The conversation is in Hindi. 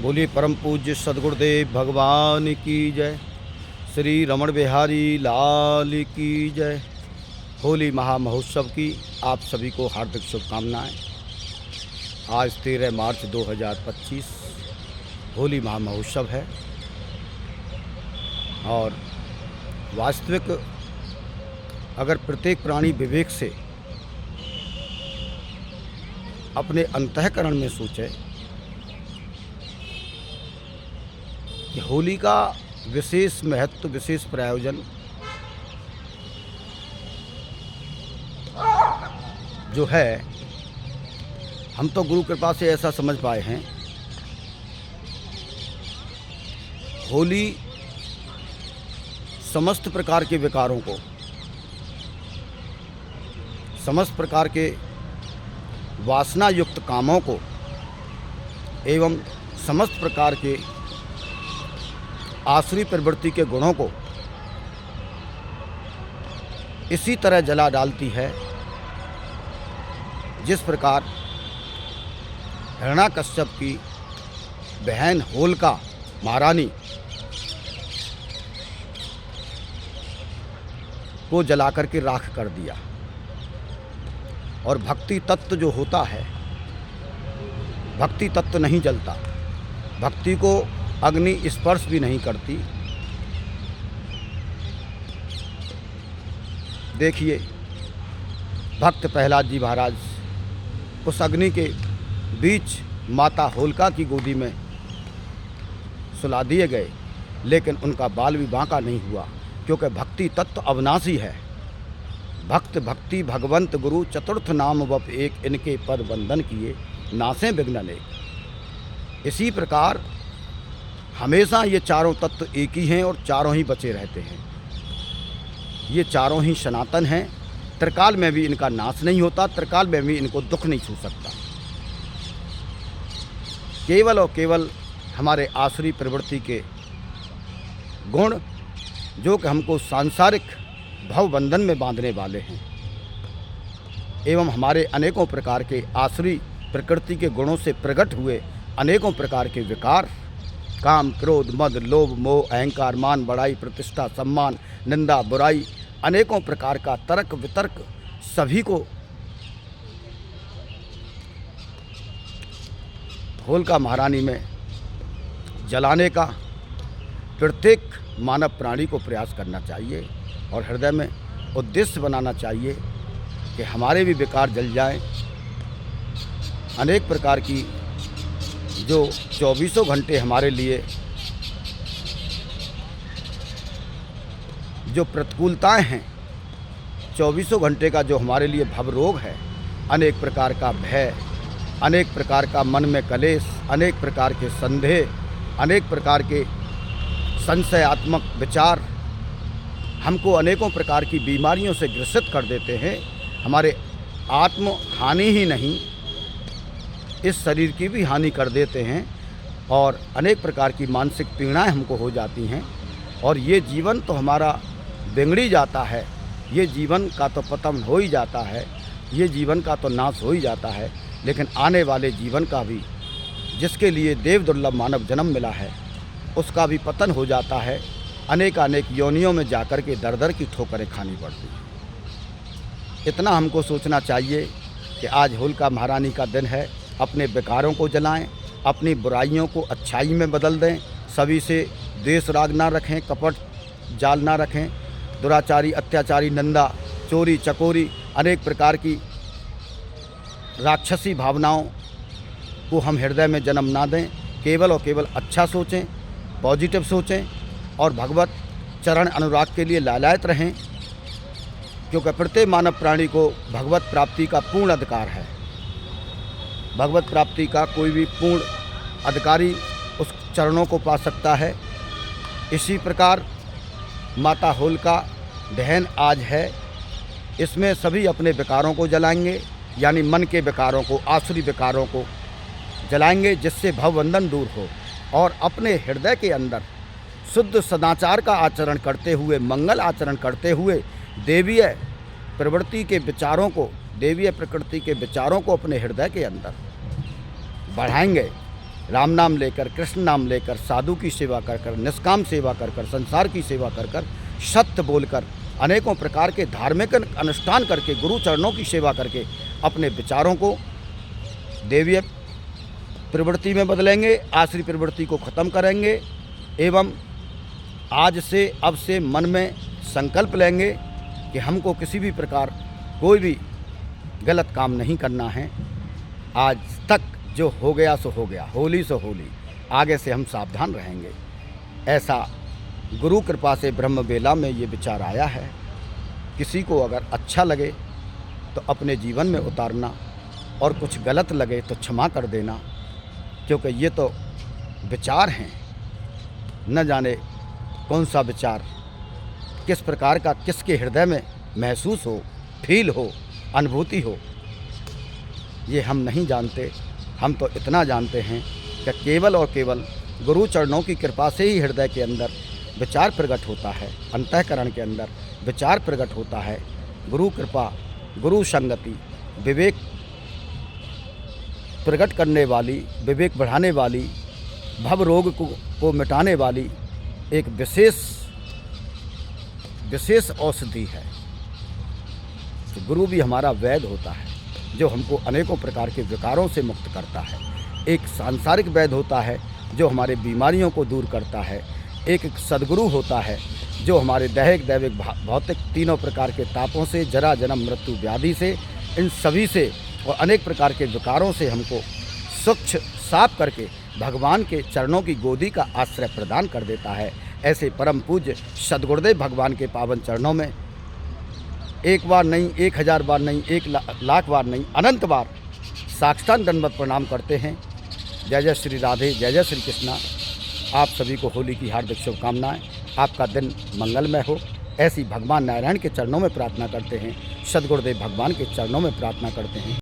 बोलिए परम पूज्य सदगुरुदेव भगवान की जय। श्री रमण बिहारी लाल की जय। होली महामहोत्सव की आप सभी को हार्दिक शुभकामनाएं। आज 13 मार्च 2025 होली महामहोत्सव है और वास्तविक अगर प्रत्येक प्राणी विवेक से अपने अंतःकरण में सोचे कि होली का विशेष महत्व, विशेष प्रयोजन जो है, हम तो गुरु कृपा से ऐसा समझ पाए हैं। होली समस्त प्रकार के विकारों को, समस्त प्रकार के वासना युक्त कामों को एवं समस्त प्रकार के आसुरी प्रवृत्ति के गुणों को इसी तरह जला डालती है जिस प्रकार हिरण्याकश्यप की बहन होलिका महारानी को जलाकर के राख कर दिया। और भक्ति तत्व जो होता है, भक्ति तत्व नहीं जलता, भक्ति को अग्नि स्पर्श भी नहीं करती। देखिए भक्त प्रहलाद जी महाराज उस अग्नि के बीच माता होलिका की गोदी में सुला दिए गए, लेकिन उनका बाल भी बांका नहीं हुआ, क्योंकि भक्ति तत्व अविनाशी है। भक्त भक्ति भगवंत गुरु चतुर्थ नाम वप एक, इनके पद वंदन किए नासें विघ्न अनेक। इसी प्रकार हमेशा ये चारों तत्व एक ही हैं और चारों ही बचे रहते हैं। ये चारों ही सनातन हैं। त्रिकाल में भी इनका नाश नहीं होता, त्रिकाल में भी इनको दुख नहीं छू सकता। केवल और केवल हमारे आसुरी प्रवृत्ति के गुण जो कि हमको सांसारिक भवबंधन में बांधने वाले हैं एवं हमारे अनेकों प्रकार के आसुरी प्रकृति के गुणों से प्रकट हुए अनेकों प्रकार के विकार, काम क्रोध मद लोभ मोह अहंकार मान बढ़ाई प्रतिष्ठा सम्मान निंदा बुराई, अनेकों प्रकार का तर्क वितर्क सभी को होलिका महारानी में जलाने का प्रत्येक मानव प्राणी को प्रयास करना चाहिए और हृदय में उद्देश्य बनाना चाहिए कि हमारे भी विकार जल जाएं। अनेक प्रकार की जो 24 घंटे हमारे लिए जो प्रतिकूलताएं हैं, 24 घंटे का जो हमारे लिए भवरोग है, अनेक प्रकार का भय, अनेक प्रकार का मन में कलेश, अनेक प्रकार के संदेह, अनेक प्रकार के संशयात्मक विचार हमको अनेकों प्रकार की बीमारियों से ग्रसित कर देते हैं। हमारे आत्म हानि ही नहीं, इस शरीर की भी हानि कर देते हैं और अनेक प्रकार की मानसिक पीड़ाएं हमको हो जाती हैं। और ये जीवन तो हमारा बिगड़ी जाता है, ये जीवन का तो पतन हो ही जाता है, ये जीवन का तो नाश हो ही जाता है, लेकिन आने वाले जीवन का भी, जिसके लिए देव दुर्लभ मानव जन्म मिला है, उसका भी पतन हो जाता है। अनेक योनियों में जाकर के दर दर की ठोकरें खानी पड़ती हैं। इतना हमको सोचना चाहिए कि आज होलिका महारानी का दिन है। अपने विकारों को जलाएं, अपनी बुराइयों को अच्छाई में बदल दें, सभी से द्वेष राग ना रखें, कपट जाल ना रखें, दुराचारी अत्याचारी निंदा चोरी चकोरी अनेक प्रकार की राक्षसी भावनाओं को हम हृदय में जन्म ना दें। केवल और केवल अच्छा सोचें, पॉजिटिव सोचें और भगवत चरण अनुराग के लिए लालायित रहें, क्योंकि प्रत्येक मानव प्राणी को भगवत प्राप्ति का पूर्ण अधिकार है। भगवत प्राप्ति का कोई भी पूर्ण अधिकारी उस चरणों को पा सकता है। इसी प्रकार माता होलिका दहन आज है, इसमें सभी अपने विकारों को जलाएंगे, यानी मन के विकारों को, आसुरी विकारों को जलाएंगे, जिससे भवबंधन दूर हो और अपने हृदय के अंदर शुद्ध सदाचार का आचरण करते हुए, मंगल आचरण करते हुए देवीय प्रवृत्ति के विचारों को, देवीय प्रकृति के विचारों को अपने हृदय के अंदर बढ़ाएंगे राम नाम लेकर, कृष्ण नाम लेकर, साधु की सेवा कर कर, निष्काम सेवा कर कर, संसार की सेवा कर कर, सत्य बोलकर, अनेकों प्रकार के धार्मिक अनुष्ठान करके, गुरु चरणों की सेवा करके अपने विचारों को देवीय प्रवृत्ति में बदलेंगे, आश्री प्रवृत्ति को ख़त्म करेंगे एवं आज से अब से मन में संकल्प लेंगे कि हमको किसी भी प्रकार कोई भी गलत काम नहीं करना है। आज तक जो हो गया सो हो गया, होली सो होली, आगे से हम सावधान रहेंगे। ऐसा गुरु कृपा से ब्रह्म बेला में ये विचार आया है। किसी को अगर अच्छा लगे तो अपने जीवन में उतारना और कुछ गलत लगे तो क्षमा कर देना, क्योंकि ये तो विचार हैं, न जाने कौन सा विचार किस प्रकार का किसके हृदय में महसूस हो, फील हो, अनुभूति हो, ये हम नहीं जानते। हम तो इतना जानते हैं कि केवल और केवल गुरु चरणों की कृपा से ही हृदय के अंदर विचार प्रकट होता है, अंतःकरण के अंदर विचार प्रकट होता है। गुरु कृपा, गुरु संगति, विवेक प्रकट करने वाली, विवेक बढ़ाने वाली, भव रोग को मिटाने वाली एक विशेष औषधि है। तो गुरु भी हमारा वैद्य होता है, जो हमको अनेकों प्रकार के विकारों से मुक्त करता है। एक सांसारिक वैद्य होता है जो हमारे बीमारियों को दूर करता है। एक सद्गुरु होता है जो हमारे दैहिक, दैविक, भौतिक तीनों प्रकार के तापों से, जरा, जन्म, मृत्यु, व्याधि से, इन सभी से और अनेक प्रकार के विकारों से हमको स्वच्छ साफ करके भगवान के चरणों की गोदी का आश्रय प्रदान कर देता है। ऐसे परम पूज्य सद्गुरुदेव भगवान के पावन चरणों में एक बार नहीं, 1000 बार नहीं, 1,00,000 बार नहीं, अनंत बार साष्टांग दंडवत प्रणाम करते हैं। जय जय श्री राधे, जय जय श्री कृष्णा। आप सभी को होली की हार्दिक शुभकामनाएं। आपका दिन मंगलमय हो, ऐसी भगवान नारायण के चरणों में प्रार्थना करते हैं, सद्गुरुदेव भगवान के चरणों में प्रार्थना करते हैं।